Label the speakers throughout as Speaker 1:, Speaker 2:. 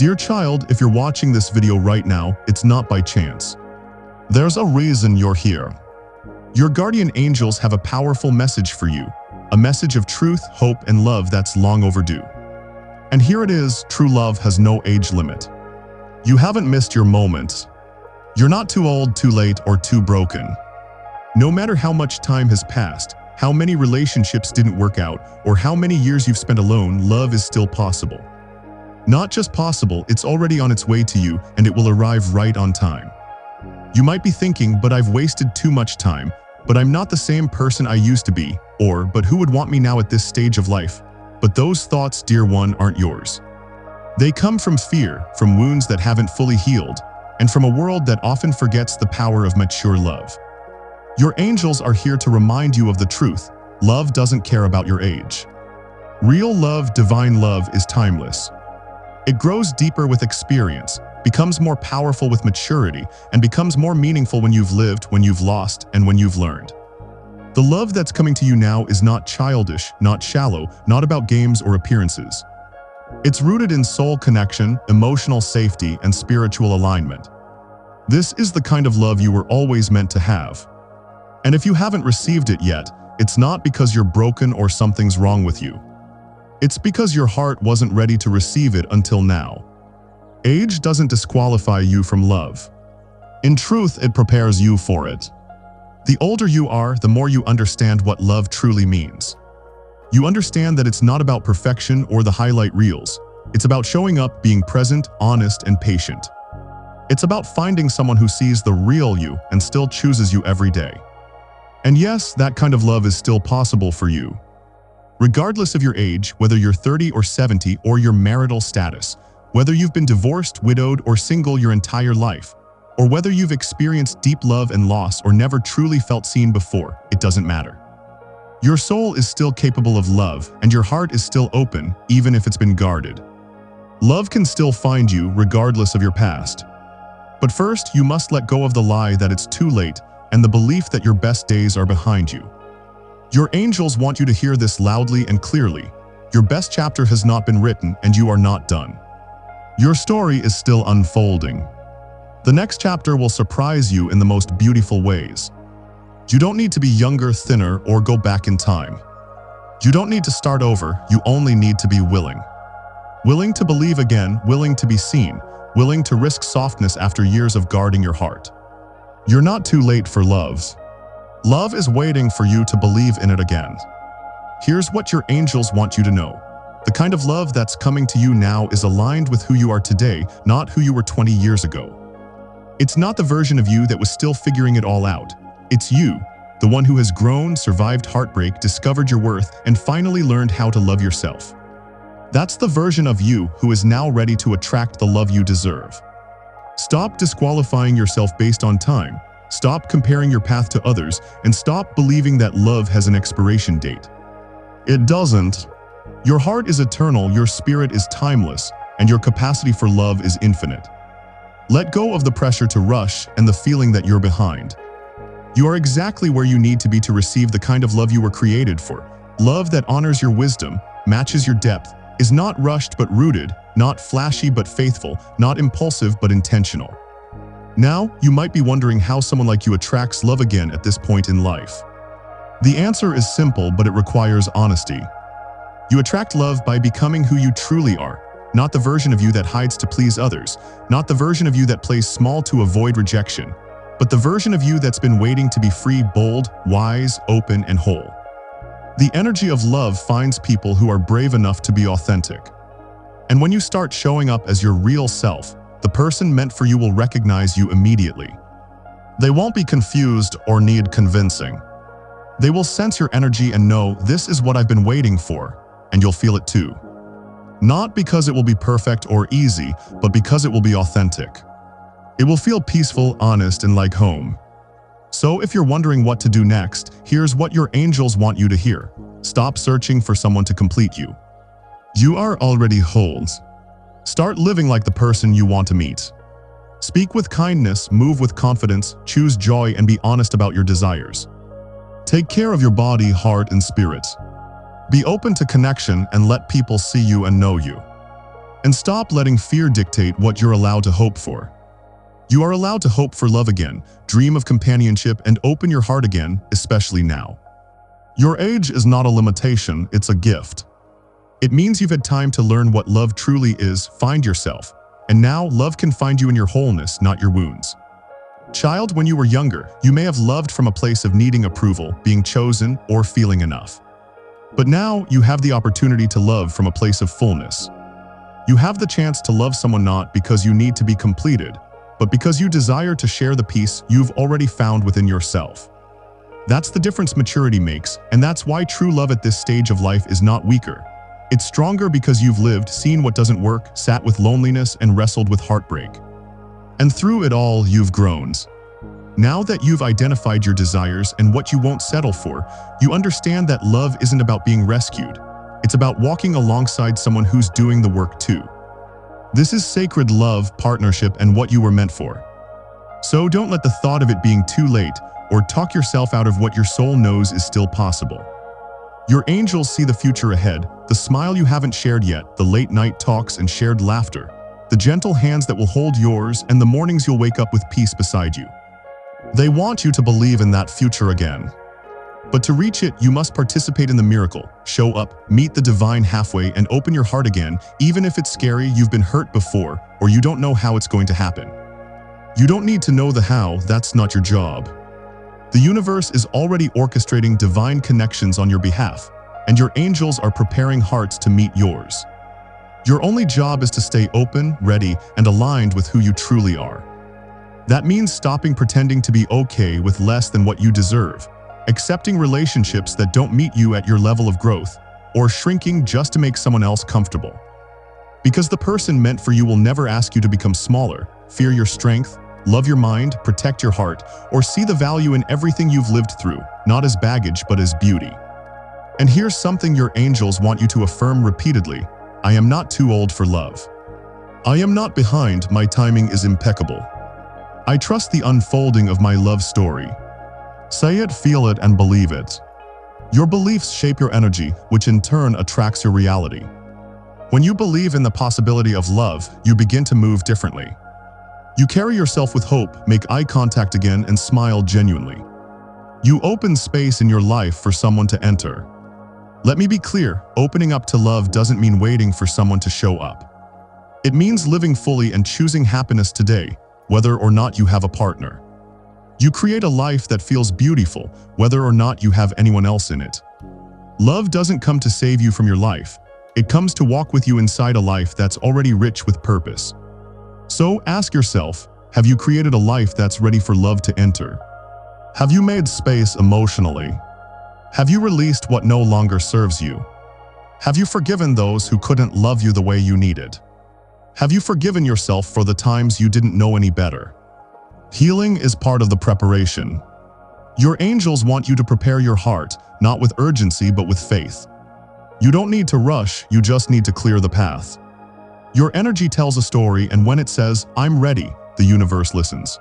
Speaker 1: Dear child, if you're watching this video right now, it's not by chance. There's a reason you're here. Your guardian angels have a powerful message for you, a message of truth, hope, and love that's long overdue. And here it is, true love has no age limit. You haven't missed your moment. You're not too old, too late, or too broken. No matter how much time has passed, how many relationships didn't work out, or how many years you've spent alone, love is still possible. Not just possible, it's already on its way to you, and it will arrive right on time. You might be thinking, but I've wasted too much time, but I'm not the same person I used to be, or, but who would want me now at this stage of life? But those thoughts, dear one, aren't yours. They come from fear, from wounds that haven't fully healed, and from a world that often forgets the power of mature love. Your angels are here to remind you of the truth. Love doesn't care about your age. Real love, divine love, is timeless. It grows deeper with experience, becomes more powerful with maturity, and becomes more meaningful when you've lived, when you've lost, and when you've learned. The love that's coming to you now is not childish, not shallow, not about games or appearances. It's rooted in soul connection, emotional safety, and spiritual alignment. This is the kind of love you were always meant to have. And if you haven't received it yet, it's not because you're broken or something's wrong with you. It's because your heart wasn't ready to receive it until now. Age doesn't disqualify you from love. In truth, it prepares you for it. The older you are, the more you understand what love truly means. You understand that it's not about perfection or the highlight reels. It's about showing up, being present, honest, and patient. It's about finding someone who sees the real you and still chooses you every day. And yes, that kind of love is still possible for you. Regardless of your age, whether you're 30 or 70 or your marital status, whether you've been divorced, widowed, or single your entire life, or whether you've experienced deep love and loss or never truly felt seen before, it doesn't matter. Your soul is still capable of love, and your heart is still open, even if it's been guarded. Love can still find you regardless of your past. But first, you must let go of the lie that it's too late and the belief that your best days are behind you. Your angels want you to hear this loudly and clearly. Your best chapter has not been written, and you are not done. Your story is still unfolding. The next chapter will surprise you in the most beautiful ways. You don't need to be younger, thinner, or go back in time. You don't need to start over, you only need to be willing. Willing to believe again, willing to be seen, willing to risk softness after years of guarding your heart. You're not too late for love. Love is waiting for you to believe in it again. Here's what your angels want you to know. The kind of love that's coming to you now is aligned with who you are today, not who you were 20 years ago. It's not the version of you that was still figuring it all out. It's you, the one who has grown, survived heartbreak, discovered your worth, and finally learned how to love yourself. That's the version of you who is now ready to attract the love you deserve. Stop disqualifying yourself based on time. Stop comparing your path to others, and stop believing that love has an expiration date. It doesn't. Your heart is eternal, your spirit is timeless, and your capacity for love is infinite. Let go of the pressure to rush and the feeling that you're behind. You are exactly where you need to be to receive the kind of love you were created for. Love that honors your wisdom, matches your depth, is not rushed but rooted, not flashy but faithful, not impulsive but intentional. Now, you might be wondering how someone like you attracts love again at this point in life. The answer is simple, but it requires honesty. You attract love by becoming who you truly are, not the version of you that hides to please others, not the version of you that plays small to avoid rejection, but the version of you that's been waiting to be free, bold, wise, open, and whole. The energy of love finds people who are brave enough to be authentic. And when you start showing up as your real self, the person meant for you will recognize you immediately. They won't be confused or need convincing. They will sense your energy and know, this is what I've been waiting for, and you'll feel it too. Not because it will be perfect or easy, but because it will be authentic. It will feel peaceful, honest, and like home. So if you're wondering what to do next, here's what your angels want you to hear. Stop searching for someone to complete you. You are already whole. Start living like the person you want to meet. Speak with kindness, move with confidence, choose joy, and be honest about your desires. Take care of your body, heart, and spirit. Be open to connection and let people see you and know you. And stop letting fear dictate what you're allowed to hope for. You are allowed to hope for love again, dream of companionship, and open your heart again, especially now. Your age is not a limitation, it's a gift. It means you've had time to learn what love truly is, find yourself. And now, love can find you in your wholeness, not your wounds. Child, when you were younger, you may have loved from a place of needing approval, being chosen, or feeling enough. But now, you have the opportunity to love from a place of fullness. You have the chance to love someone not because you need to be completed, but because you desire to share the peace you've already found within yourself. That's the difference maturity makes, and that's why true love at this stage of life is not weaker. It's stronger because you've lived, seen what doesn't work, sat with loneliness, and wrestled with heartbreak. And through it all, you've grown. Now that you've identified your desires and what you won't settle for, you understand that love isn't about being rescued. It's about walking alongside someone who's doing the work too. This is sacred love, partnership, and what you were meant for. So don't let the thought of it being too late or talk yourself out of what your soul knows is still possible. Your angels see the future ahead, the smile you haven't shared yet, the late night talks and shared laughter, the gentle hands that will hold yours, and the mornings you'll wake up with peace beside you. They want you to believe in that future again. But to reach it, you must participate in the miracle, show up, meet the divine halfway, and open your heart again, even if it's scary, you've been hurt before, or you don't know how it's going to happen. You don't need to know the how, that's not your job. The universe is already orchestrating divine connections on your behalf, and your angels are preparing hearts to meet yours. Your only job is to stay open, ready, and aligned with who you truly are. That means stopping pretending to be okay with less than what you deserve, accepting relationships that don't meet you at your level of growth, or shrinking just to make someone else comfortable. Because the person meant for you will never ask you to become smaller, fear your strength, love your mind, protect your heart, or see the value in everything you've lived through, not as baggage but as beauty. And here's something your angels want you to affirm repeatedly: I am not too old for love. I am not behind, my timing is impeccable. I trust the unfolding of my love story. Say it, feel it, and believe it. Your beliefs shape your energy, which in turn attracts your reality. When you believe in the possibility of love, you begin to move differently. You carry yourself with hope, make eye contact again, and smile genuinely. You open space in your life for someone to enter. Let me be clear, opening up to love doesn't mean waiting for someone to show up. It means living fully and choosing happiness today, whether or not you have a partner. You create a life that feels beautiful, whether or not you have anyone else in it. Love doesn't come to save you from your life. It comes to walk with you inside a life that's already rich with purpose. So ask yourself, have you created a life that's ready for love to enter? Have you made space emotionally? Have you released what no longer serves you? Have you forgiven those who couldn't love you the way you needed? Have you forgiven yourself for the times you didn't know any better? Healing is part of the preparation. Your angels want you to prepare your heart, not with urgency but with faith. You don't need to rush, you just need to clear the path. Your energy tells a story, and when it says, I'm ready, the universe listens.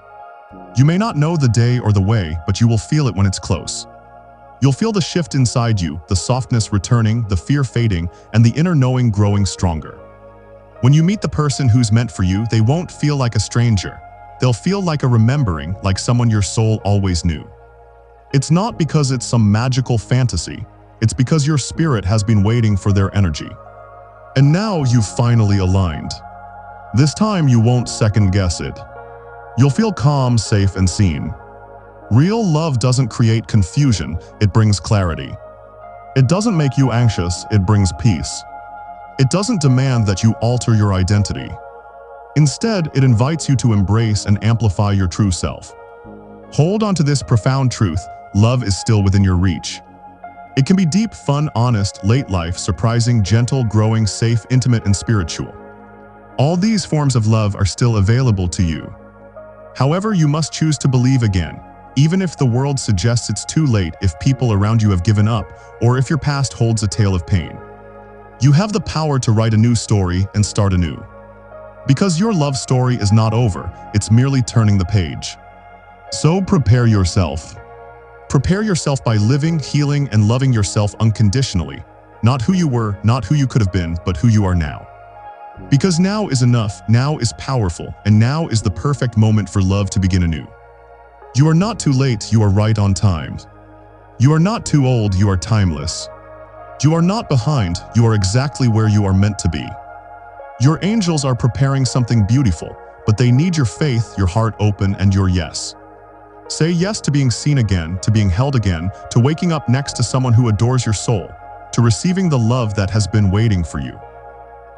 Speaker 1: You may not know the day or the way, but you will feel it when it's close. You'll feel the shift inside you, the softness returning, the fear fading, and the inner knowing growing stronger. When you meet the person who's meant for you, they won't feel like a stranger. They'll feel like a remembering, like someone your soul always knew. It's not because it's some magical fantasy. It's because your spirit has been waiting for their energy. And now you've finally aligned. This time you won't second guess it. You'll feel calm, safe, and seen. Real love doesn't create confusion, it brings clarity. It doesn't make you anxious, it brings peace. It doesn't demand that you alter your identity. Instead, it invites you to embrace and amplify your true self. Hold on to this profound truth: love is still within your reach. It can be deep, fun, honest, late life, surprising, gentle, growing, safe, intimate, and spiritual. All these forms of love are still available to you. However, you must choose to believe again, even if the world suggests it's too late, if people around you have given up, or if your past holds a tale of pain. You have the power to write a new story and start anew. Because your love story is not over, it's merely turning the page. So prepare yourself. Prepare yourself by living, healing, and loving yourself unconditionally. Not who you were, not who you could have been, but who you are now. Because now is enough, now is powerful, and now is the perfect moment for love to begin anew. You are not too late, you are right on time. You are not too old, you are timeless. You are not behind, you are exactly where you are meant to be. Your angels are preparing something beautiful, but they need your faith, your heart open, and your yes. Say yes to being seen again, to being held again, to waking up next to someone who adores your soul, to receiving the love that has been waiting for you.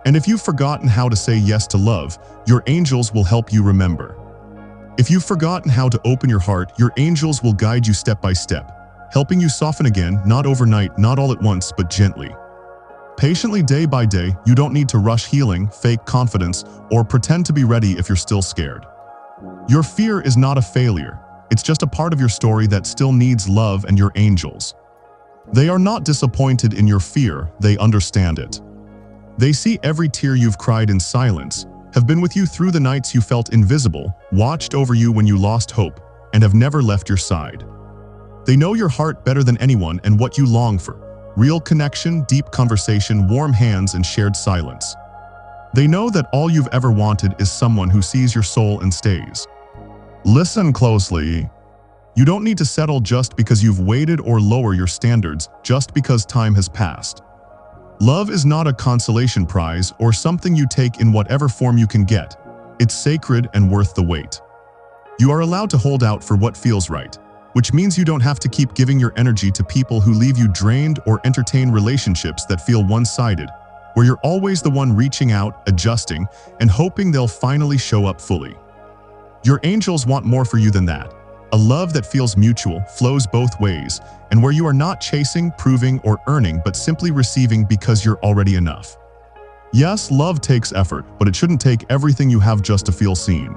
Speaker 1: And if you've forgotten how to say yes to love, your angels will help you remember. If you've forgotten how to open your heart, your angels will guide you step by step, helping you soften again, not overnight, not all at once, but gently. Patiently, day by day. You don't need to rush healing, fake confidence, or pretend to be ready if you're still scared. Your fear is not a failure. It's just a part of your story that still needs love and your angels. They are not disappointed in your fear, they understand it. They see every tear you've cried in silence, have been with you through the nights you felt invisible, watched over you when you lost hope, and have never left your side. They know your heart better than anyone and what you long for. Real connection, deep conversation, warm hands, and shared silence. They know that all you've ever wanted is someone who sees your soul and stays. Listen closely. You don't need to settle just because you've waited or lower your standards just because time has passed. Love is not a consolation prize or something you take in whatever form you can get. It's sacred and worth the wait. You are allowed to hold out for what feels right, which means you don't have to keep giving your energy to people who leave you drained or entertain relationships that feel one-sided, where you're always the one reaching out, adjusting, and hoping they'll finally show up fully. Your angels want more for you than that. A love that feels mutual, flows both ways, and where you are not chasing, proving, or earning, but simply receiving because you're already enough. Yes, love takes effort, but it shouldn't take everything you have just to feel seen.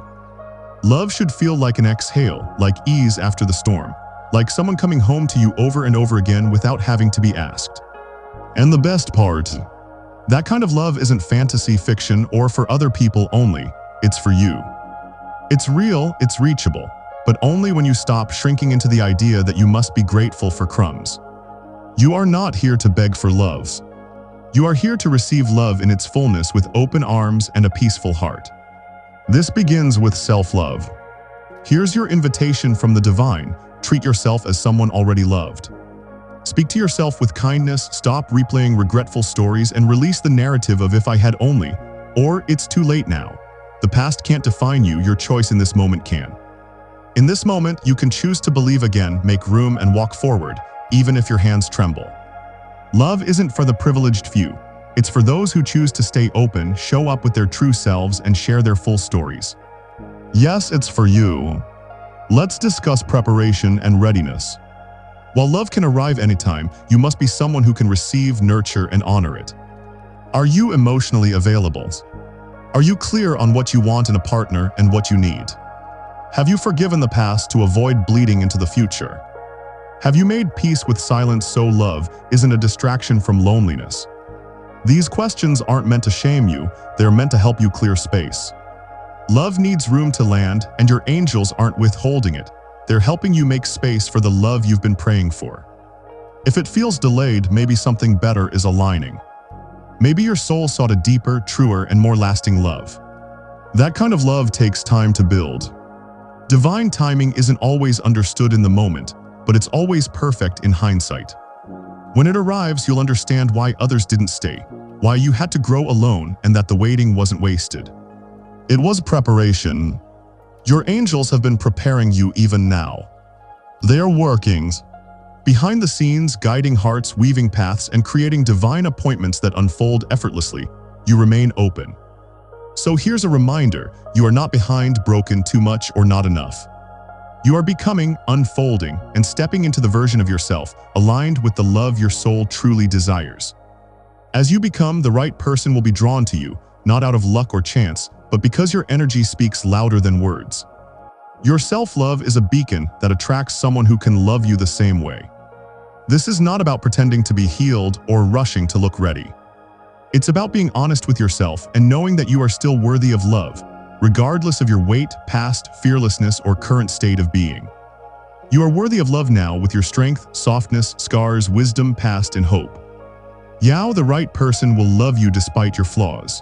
Speaker 1: Love should feel like an exhale, like ease after the storm, like someone coming home to you over and over again without having to be asked. And the best part, that kind of love isn't fantasy fiction or for other people only, it's for you. It's real, it's reachable, but only when you stop shrinking into the idea that you must be grateful for crumbs. You are not here to beg for love. You are here to receive love in its fullness with open arms and a peaceful heart. This begins with self-love. Here's your invitation from the divine. Treat yourself as someone already loved. Speak to yourself with kindness, stop replaying regretful stories, and release the narrative of "if I had only," or "it's too late now." The past can't define you, your choice in this moment can. In this moment, you can choose to believe again, make room, and walk forward, even if your hands tremble. Love isn't for the privileged few. It's for those who choose to stay open, show up with their true selves, and share their full stories. Yes, it's for you. Let's discuss preparation and readiness. While love can arrive anytime, you must be someone who can receive, nurture, and honor it. Are you emotionally available? Are you clear on what you want in a partner and what you need? Have you forgiven the past to avoid bleeding into the future? Have you made peace with silence so love isn't a distraction from loneliness? These questions aren't meant to shame you, they're meant to help you clear space. Love needs room to land, and your angels aren't withholding it. They're helping you make space for the love you've been praying for. If it feels delayed, maybe something better is aligning. Maybe your soul sought a deeper, truer, and more lasting love. That kind of love takes time to build. Divine timing isn't always understood in the moment, but it's always perfect in hindsight. When it arrives, you'll understand why others didn't stay, why you had to grow alone, and that the waiting wasn't wasted. It was preparation. Your angels have been preparing you even now. They are working behind the scenes, guiding hearts, weaving paths, and creating divine appointments that unfold effortlessly. You remain open. So here's a reminder, you are not behind, broken, too much, or not enough. You are becoming, unfolding, and stepping into the version of yourself aligned with the love your soul truly desires. As you become, the right person will be drawn to you, not out of luck or chance, but because your energy speaks louder than words. Your self-love is a beacon that attracts someone who can love you the same way. This is not about pretending to be healed or rushing to look ready. It's about being honest with yourself and knowing that you are still worthy of love, regardless of your weight, past, fearlessness, or current state of being. You are worthy of love now with your strength, softness, scars, wisdom, past, and hope. Yeah, the right person will love you despite your flaws.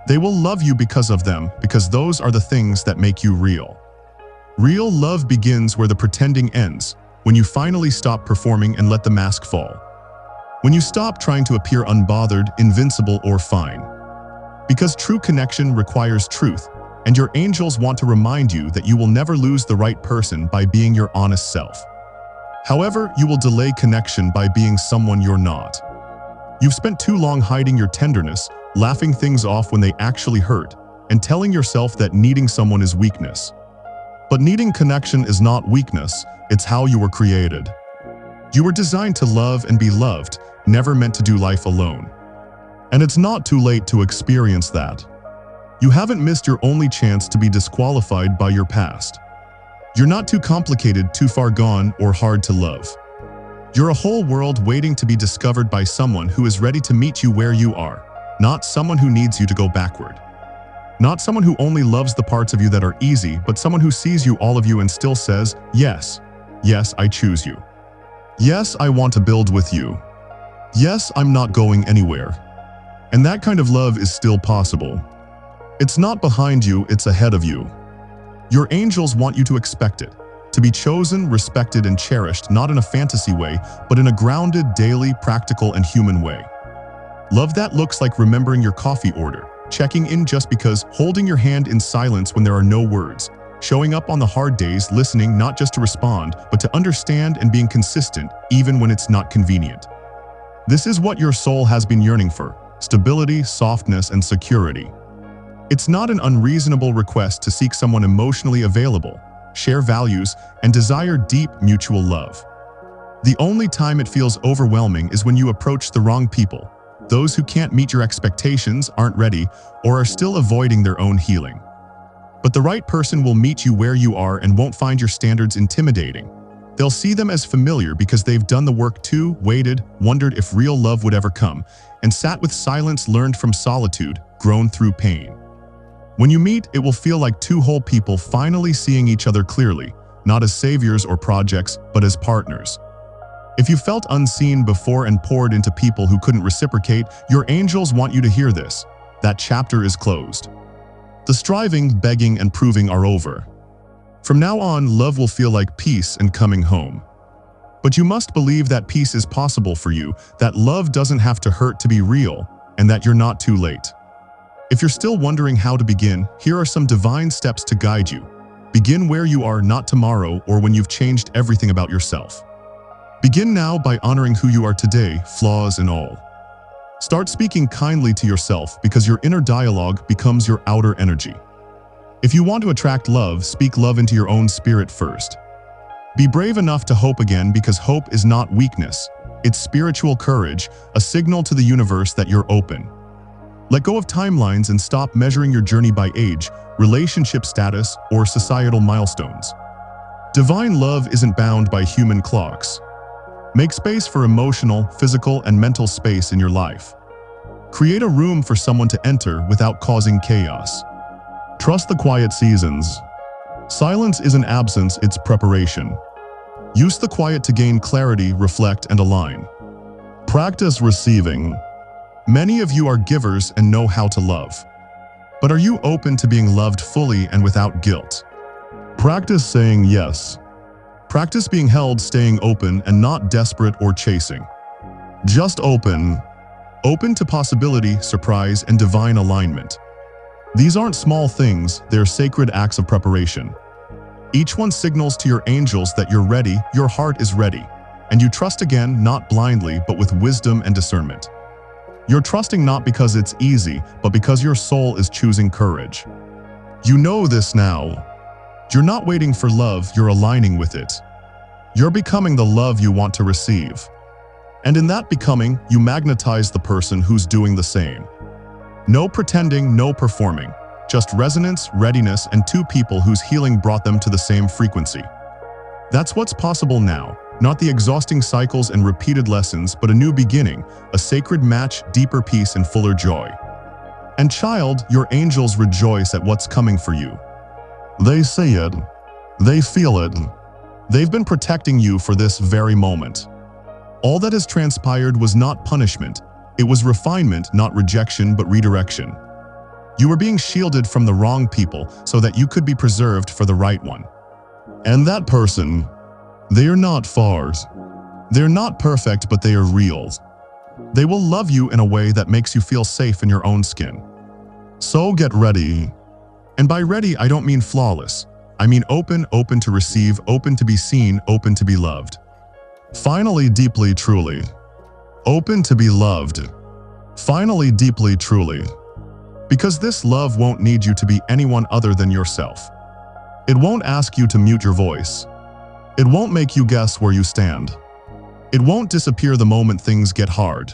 Speaker 1: They will love you because of them, because those are the things that make you real. Real love begins where the pretending ends, when you finally stop performing and let the mask fall. When you stop trying to appear unbothered, invincible, or fine. Because true connection requires truth, and your angels want to remind you that you will never lose the right person by being your honest self. However, you will delay connection by being someone you're not. You've spent too long hiding your tenderness, laughing things off when they actually hurt, and telling yourself that needing someone is weakness. But needing connection is not weakness, it's how you were created. You were designed to love and be loved, never meant to do life alone. And it's not too late to experience that. You haven't missed your only chance to be disqualified by your past. You're not too complicated, too far gone, or hard to love. You're a whole world waiting to be discovered by someone who is ready to meet you where you are, not someone who needs you to go backward. Not someone who only loves the parts of you that are easy, but someone who sees you, all of you, and still says, yes, yes, I choose you. Yes, I want to build with you. Yes, I'm not going anywhere. And that kind of love is still possible. It's not behind you, it's ahead of you. Your angels want you to expect it, to be chosen, respected, and cherished, not in a fantasy way, but in a grounded, daily, practical, and human way. Love that looks like remembering your coffee order, checking in just because, holding your hand in silence when there are no words, showing up on the hard days, listening not just to respond, but to understand, and being consistent, even when it's not convenient. This is what your soul has been yearning for: stability, softness, and security. It's not an unreasonable request to seek someone emotionally available, share values, and desire deep mutual love. The only time it feels overwhelming is when you approach the wrong people, those who can't meet your expectations, aren't ready, or are still avoiding their own healing. But the right person will meet you where you are and won't find your standards intimidating. They'll see them as familiar because they've done the work too, waited, wondered if real love would ever come, and sat with silence, learned from solitude, grown through pain. When you meet, it will feel like two whole people finally seeing each other clearly, not as saviors or projects, but as partners. If you felt unseen before and poured into people who couldn't reciprocate, your angels want you to hear this: that chapter is closed. The striving, begging, and proving are over. From now on, love will feel like peace and coming home. But you must believe that peace is possible for you, that love doesn't have to hurt to be real, and that you're not too late. If you're still wondering how to begin, here are some divine steps to guide you. Begin where you are, not tomorrow or when you've changed everything about yourself. Begin now by honoring who you are today, flaws and all. Start speaking kindly to yourself because your inner dialogue becomes your outer energy. If you want to attract love, speak love into your own spirit first. Be brave enough to hope again, because hope is not weakness. It's spiritual courage, a signal to the universe that you're open. Let go of timelines and stop measuring your journey by age, relationship status, or societal milestones. Divine love isn't bound by human clocks. Make space for emotional, physical, and mental space in your life. Create a room for someone to enter without causing chaos. Trust the quiet seasons. Silence isn't absence, it's preparation. Use the quiet to gain clarity, reflect, and align. Practice receiving. Many of you are givers and know how to love. But are you open to being loved fully and without guilt? Practice saying yes. Practice being held, staying open, and not desperate or chasing. Just open. Open to possibility, surprise, and divine alignment. These aren't small things, they're sacred acts of preparation. Each one signals to your angels that you're ready, your heart is ready, and you trust again, not blindly, but with wisdom and discernment. You're trusting not because it's easy, but because your soul is choosing courage. You know this now. You're not waiting for love, you're aligning with it. You're becoming the love you want to receive. And in that becoming, you magnetize the person who's doing the same. No pretending, no performing. Just resonance, readiness, and two people whose healing brought them to the same frequency. That's what's possible now. Not the exhausting cycles and repeated lessons, but a new beginning, a sacred match, deeper peace, and fuller joy. And child, your angels rejoice at what's coming for you. They see it. They feel it. They've been protecting you for this very moment. All that has transpired was not punishment. It was refinement, not rejection, but redirection. You were being shielded from the wrong people so that you could be preserved for the right one. And that person, they are not fars. They're not perfect, but they are real. They will love you in a way that makes you feel safe in your own skin. So get ready. And by ready, I don't mean flawless. I mean open to receive, open to be seen, open to be loved. Finally, deeply, truly. Open to be loved. Finally, deeply, truly. Because this love won't need you to be anyone other than yourself. It won't ask you to mute your voice. It won't make you guess where you stand. It won't disappear the moment things get hard.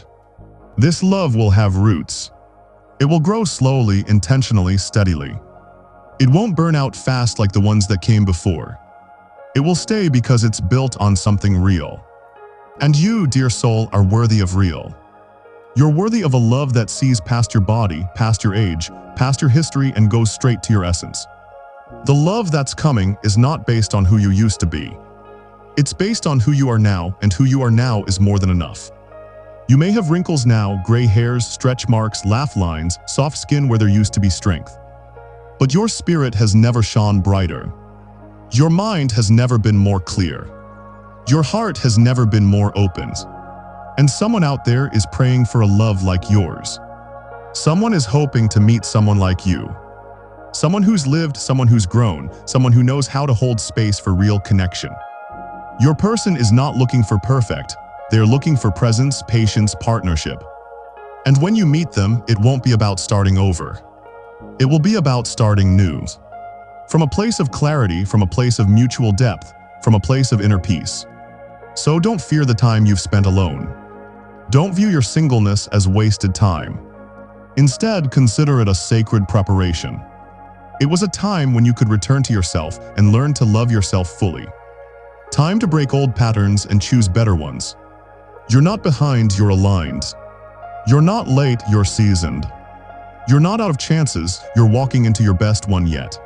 Speaker 1: This love will have roots. It will grow slowly, intentionally, steadily. It won't burn out fast like the ones that came before. It will stay because it's built on something real. And you, dear soul, are worthy of real. You're worthy of a love that sees past your body, past your age, past your history, and goes straight to your essence. The love that's coming is not based on who you used to be. It's based on who you are now, and who you are now is more than enough. You may have wrinkles now, gray hairs, stretch marks, laugh lines, soft skin where there used to be strength. But your spirit has never shone brighter. Your mind has never been more clear. Your heart has never been more open. And someone out there is praying for a love like yours. Someone is hoping to meet someone like you. Someone who's lived, someone who's grown, someone who knows how to hold space for real connection. Your person is not looking for perfect. They're looking for presence, patience, partnership. And when you meet them, it won't be about starting over. It will be about starting new. From a place of clarity, from a place of mutual depth, from a place of inner peace. So don't fear the time you've spent alone. Don't view your singleness as wasted time. Instead, consider it a sacred preparation. It was a time when you could return to yourself and learn to love yourself fully. Time to break old patterns and choose better ones. You're not behind, you're aligned. You're not late, you're seasoned. You're not out of chances, you're walking into your best one yet.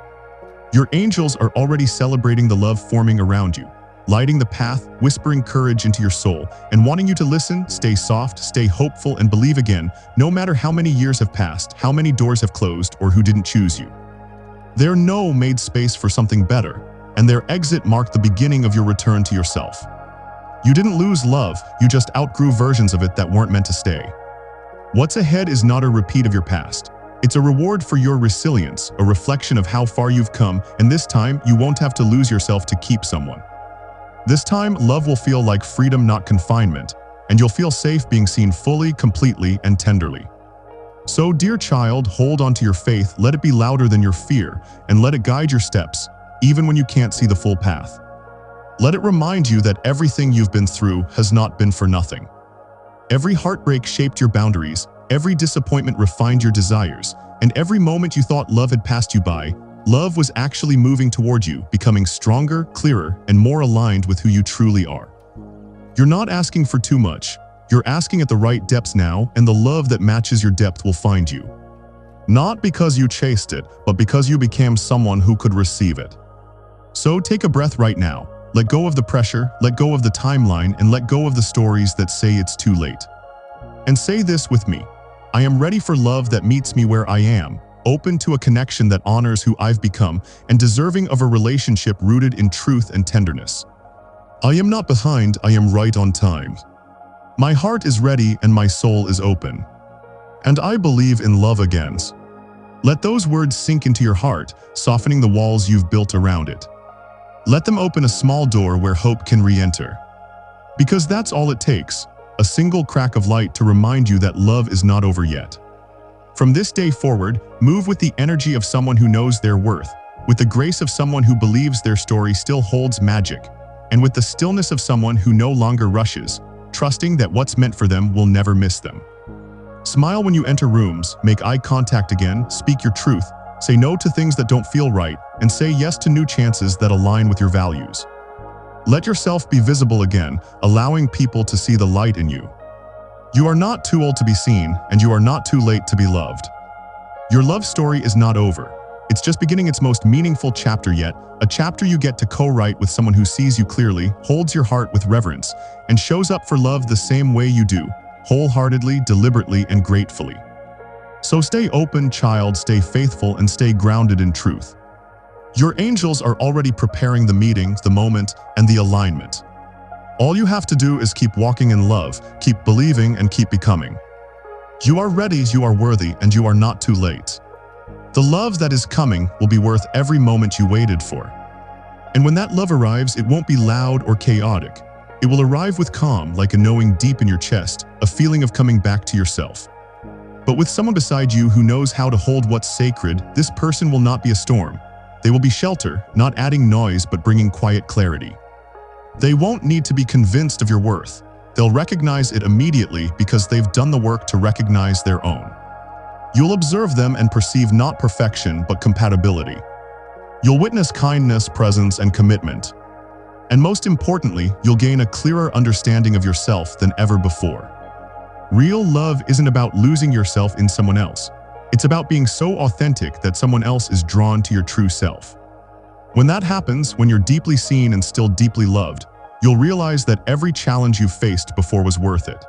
Speaker 1: Your angels are already celebrating the love forming around you, lighting the path, whispering courage into your soul, and wanting you to listen, stay soft, stay hopeful, and believe again, no matter how many years have passed, how many doors have closed, or who didn't choose you. Their no made space for something better, and their exit marked the beginning of your return to yourself. You didn't lose love, you just outgrew versions of it that weren't meant to stay. What's ahead is not a repeat of your past. It's a reward for your resilience, a reflection of how far you've come, and this time, you won't have to lose yourself to keep someone. This time, love will feel like freedom, not confinement, and you'll feel safe being seen fully, completely, and tenderly. So, dear child, hold on to your faith, let it be louder than your fear, and let it guide your steps, even when you can't see the full path. Let it remind you that everything you've been through has not been for nothing. Every heartbreak shaped your boundaries, every disappointment refined your desires, and every moment you thought love had passed you by, love was actually moving toward you, becoming stronger, clearer, and more aligned with who you truly are. You're not asking for too much. You're asking at the right depths now, and the love that matches your depth will find you. Not because you chased it, but because you became someone who could receive it. So take a breath right now. Let go of the pressure, let go of the timeline, and let go of the stories that say it's too late. And say this with me. I am ready for love that meets me where I am, open to a connection that honors who I've become, and deserving of a relationship rooted in truth and tenderness. I am not behind, I am right on time. My heart is ready and my soul is open. And I believe in love again. Let those words sink into your heart, softening the walls you've built around it. Let them open a small door where hope can re-enter. Because that's all it takes, a single crack of light to remind you that love is not over yet. From this day forward, move with the energy of someone who knows their worth, with the grace of someone who believes their story still holds magic, and with the stillness of someone who no longer rushes, trusting that what's meant for them will never miss them. Smile when you enter rooms, make eye contact again, speak your truth, say no to things that don't feel right, and say yes to new chances that align with your values. Let yourself be visible again, allowing people to see the light in you. You are not too old to be seen, and you are not too late to be loved. Your love story is not over. It's just beginning its most meaningful chapter yet, a chapter you get to co-write with someone who sees you clearly, holds your heart with reverence, and shows up for love the same way you do, wholeheartedly, deliberately, and gratefully. So stay open, child, stay faithful, and stay grounded in truth. Your angels are already preparing the meeting, the moment, and the alignment. All you have to do is keep walking in love, keep believing, and keep becoming. You are ready, you are worthy, and you are not too late. The love that is coming will be worth every moment you waited for. And when that love arrives, it won't be loud or chaotic. It will arrive with calm, like a knowing deep in your chest, a feeling of coming back to yourself. But with someone beside you who knows how to hold what's sacred, this person will not be a storm. They will be shelter, not adding noise but bringing quiet clarity. They won't need to be convinced of your worth. They'll recognize it immediately because they've done the work to recognize their own. You'll observe them and perceive not perfection but compatibility. You'll witness kindness, presence, and commitment. And most importantly, you'll gain a clearer understanding of yourself than ever before. Real love isn't about losing yourself in someone else. It's about being so authentic that someone else is drawn to your true self. When that happens, when you're deeply seen and still deeply loved, you'll realize that every challenge you faced before was worth it.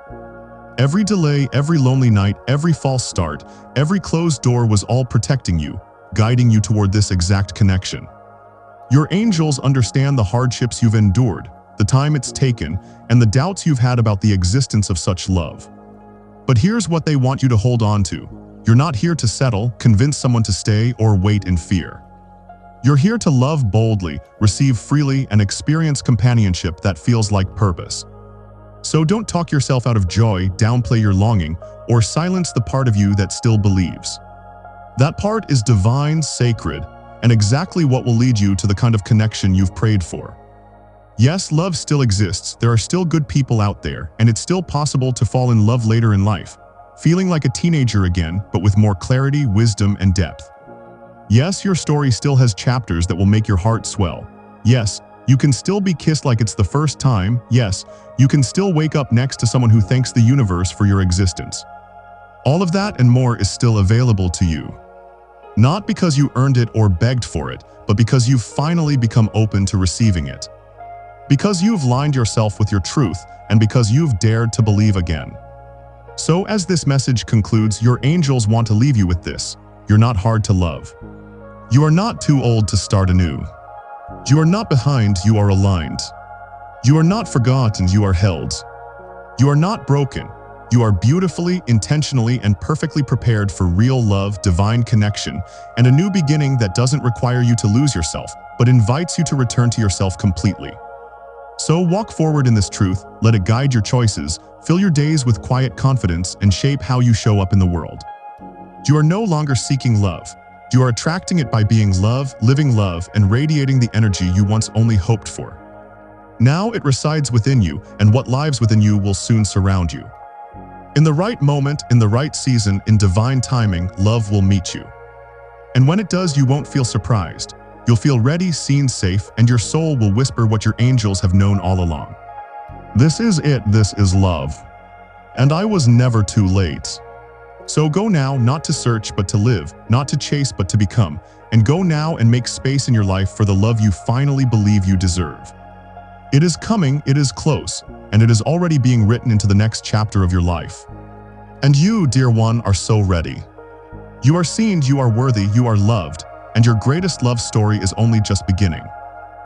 Speaker 1: Every delay, every lonely night, every false start, every closed door was all protecting you, guiding you toward this exact connection. Your angels understand the hardships you've endured, the time it's taken, and the doubts you've had about the existence of such love. But here's what they want you to hold on to. You're not here to settle, convince someone to stay, or wait in fear. You're here to love boldly, receive freely, and experience companionship that feels like purpose. So don't talk yourself out of joy, downplay your longing, or silence the part of you that still believes. That part is divine, sacred, and exactly what will lead you to the kind of connection you've prayed for. Yes, love still exists, there are still good people out there, and it's still possible to fall in love later in life, feeling like a teenager again, but with more clarity, wisdom, and depth. Yes, your story still has chapters that will make your heart swell. Yes, you can still be kissed like it's the first time. Yes, you can still wake up next to someone who thanks the universe for your existence. All of that and more is still available to you. Not because you earned it or begged for it, but because you've finally become open to receiving it. Because you've lined yourself with your truth, and because you've dared to believe again. So as this message concludes, your angels want to leave you with this. You're not hard to love. You are not too old to start anew. You are not behind, you are aligned. You are not forgotten, you are held. You are not broken. You are beautifully, intentionally, and perfectly prepared for real love, divine connection, and a new beginning that doesn't require you to lose yourself, but invites you to return to yourself completely. So walk forward in this truth, let it guide your choices, fill your days with quiet confidence, and shape how you show up in the world. You are no longer seeking love. You are attracting it by being love, living love, and radiating the energy you once only hoped for. Now it resides within you, and what lives within you will soon surround you. In the right moment, in the right season, in divine timing, love will meet you. And when it does, you won't feel surprised. You'll feel ready, seen, safe, and your soul will whisper what your angels have known all along. This is it, this is love. And I was never too late. So go now, not to search, but to live, not to chase, but to become. And go now and make space in your life for the love you finally believe you deserve. It is coming, it is close, and it is already being written into the next chapter of your life. And you, dear one, are so ready. You are seen, you are worthy, you are loved, and your greatest love story is only just beginning.